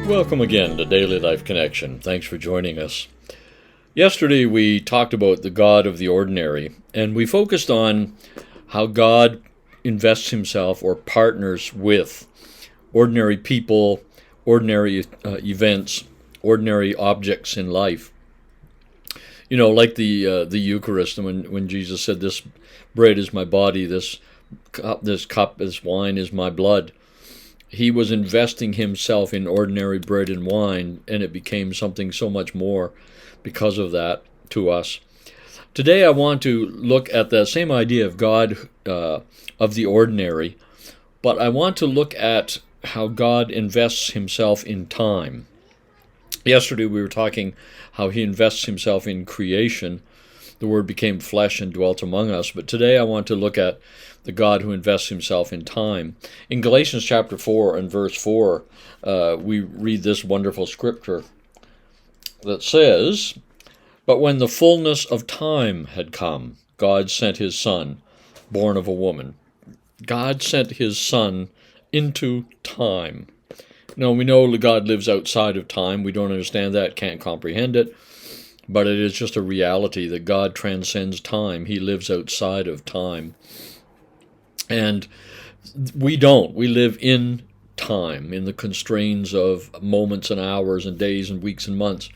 Welcome again to Daily Life Connection. Thanks for joining us. Yesterday we talked about the God of the ordinary, and we focused on how God invests himself or partners with ordinary people, ordinary events, ordinary objects in life. You know, like the Eucharist, when Jesus said, "This bread is my body, this cup, this wine is my blood." He was investing himself in ordinary bread and wine, and it became something so much more because of that to us. Today I want to look at the same idea of God of the ordinary, but I want to look at how God invests himself in time. Yesterday we were talking how he invests himself in creation. The Word became flesh and dwelt among us. But today I want to look at the God who invests himself in time. In Galatians chapter 4 and verse 4, we read this wonderful scripture that says, "But when the fullness of time had come, God sent his Son, born of a woman." God sent his Son into time. Now, we know that God lives outside of time. We don't understand that, can't comprehend it. But it is just a reality that God transcends time. He lives outside of time. And we don't. We live in time, in the constraints of moments and hours and days and weeks and months.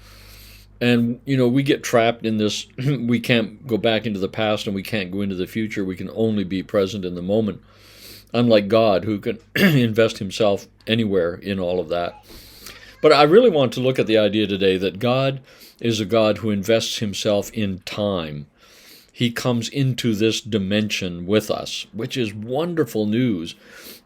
And, you know, we get trapped in this. We can't go back into the past and we can't go into the future. We can only be present in the moment. Unlike God, who can invest himself anywhere in all of that. But I really want to look at the idea today that God is a God who invests himself in time. He comes into this dimension with us, which is wonderful news.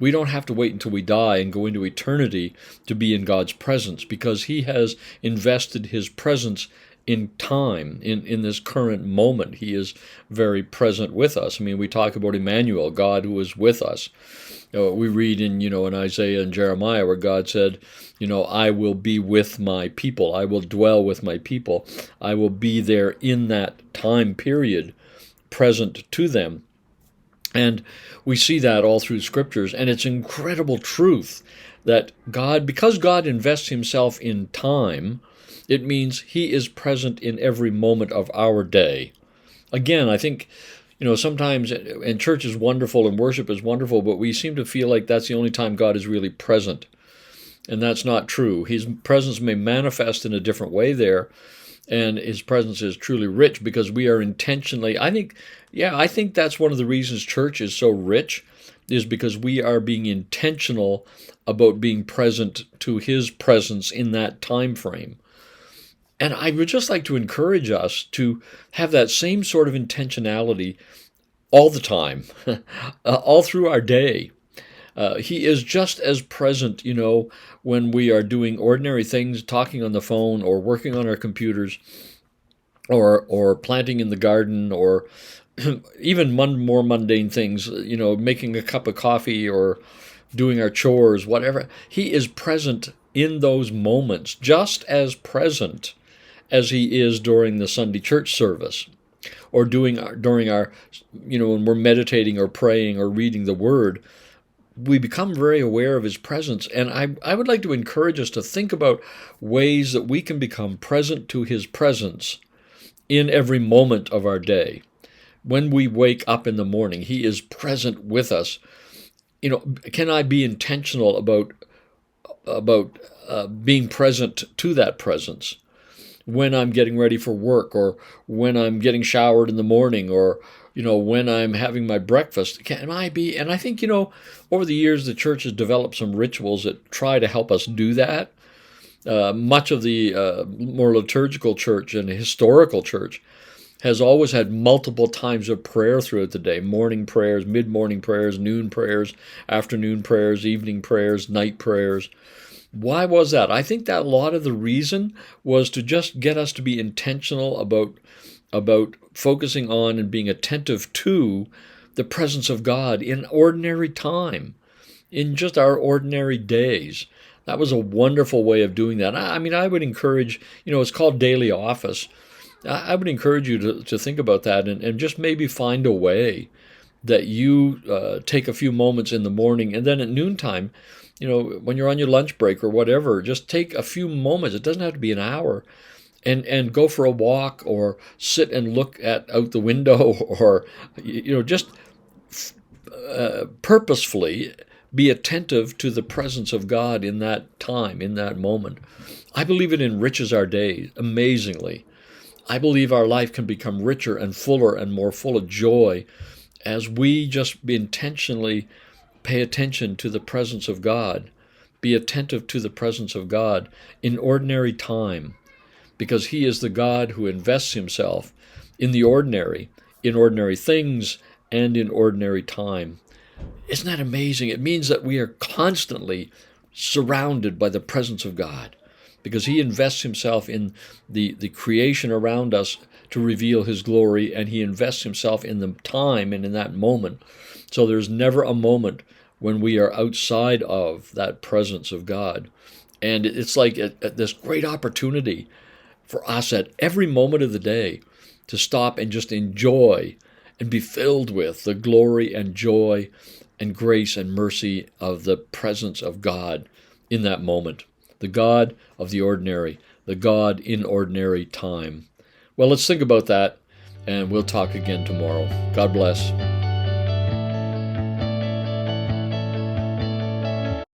We don't have to wait until we die and go into eternity to be in God's presence, because he has invested his presence in time, in this current moment. He is very present with us. I mean, we talk about Emmanuel, God who is with us. We read in Isaiah and Jeremiah where God said, I will be with my people. I will dwell with my people. I will be there in that time period, present to them. And we see that all through scriptures. And it's incredible truth that God, because God invests himself in time, it means he is present in every moment of our day. Again, I think, sometimes, and church is wonderful and worship is wonderful, but we seem to feel like that's the only time God is really present. And that's not true. His presence may manifest in a different way there, and his presence is truly rich because we are intentionally, I think that's one of the reasons church is so rich, is because we are being intentional about being present to his presence in that time frame. And I would just like to encourage us to have that same sort of intentionality all the time, all through our day. He is just as present, when we are doing ordinary things, talking on the phone or working on our computers or planting in the garden or even more mundane things, making a cup of coffee or doing our chores, whatever. He is present in those moments, just as present as he is during the Sunday church service, or during our, when we're meditating or praying or reading the Word. We become very aware of his presence. And I would like to encourage us to think about ways that we can become present to his presence in every moment of our day. When we wake up in the morning, he is present with us. Can I be intentional about being present to that presence? When I'm getting ready for work, or when I'm getting showered in the morning, or when I'm having my breakfast, can I be? And I think, over the years, the church has developed some rituals that try to help us do that. Much of the more liturgical church and historical church has always had multiple times of prayer throughout the day: morning prayers, mid-morning prayers, noon prayers, afternoon prayers, evening prayers, night prayers. Why was that? I think that a lot of the reason was to just get us to be intentional about focusing on and being attentive to the presence of God in ordinary time, in just our ordinary days. That was a wonderful way of doing that. I mean, I would encourage, it's called daily office. I would encourage you to think about that and just maybe find a way that you take a few moments in the morning, and then at noontime, when you're on your lunch break or whatever, just take a few moments. It doesn't have to be an hour, and go for a walk, or sit and look out the window, or just purposefully be attentive to the presence of God in that time, in that moment. I believe it enriches our day amazingly. I believe our life can become richer and fuller and more full of joy as we just intentionally pay attention to the presence of God, be attentive to the presence of God in ordinary time, because He is the God who invests Himself in the ordinary, in ordinary things, and in ordinary time. Isn't that amazing? It means that we are constantly surrounded by the presence of God, because He invests Himself in the creation around us to reveal His glory, and He invests Himself in the time and in that moment. So there's never a moment when we are outside of that presence of God. And it's like this great opportunity for us at every moment of the day to stop and just enjoy and be filled with the glory and joy and grace and mercy of the presence of God in that moment. The God of the ordinary, the God in ordinary time. Well, let's think about that, and we'll talk again tomorrow. God bless.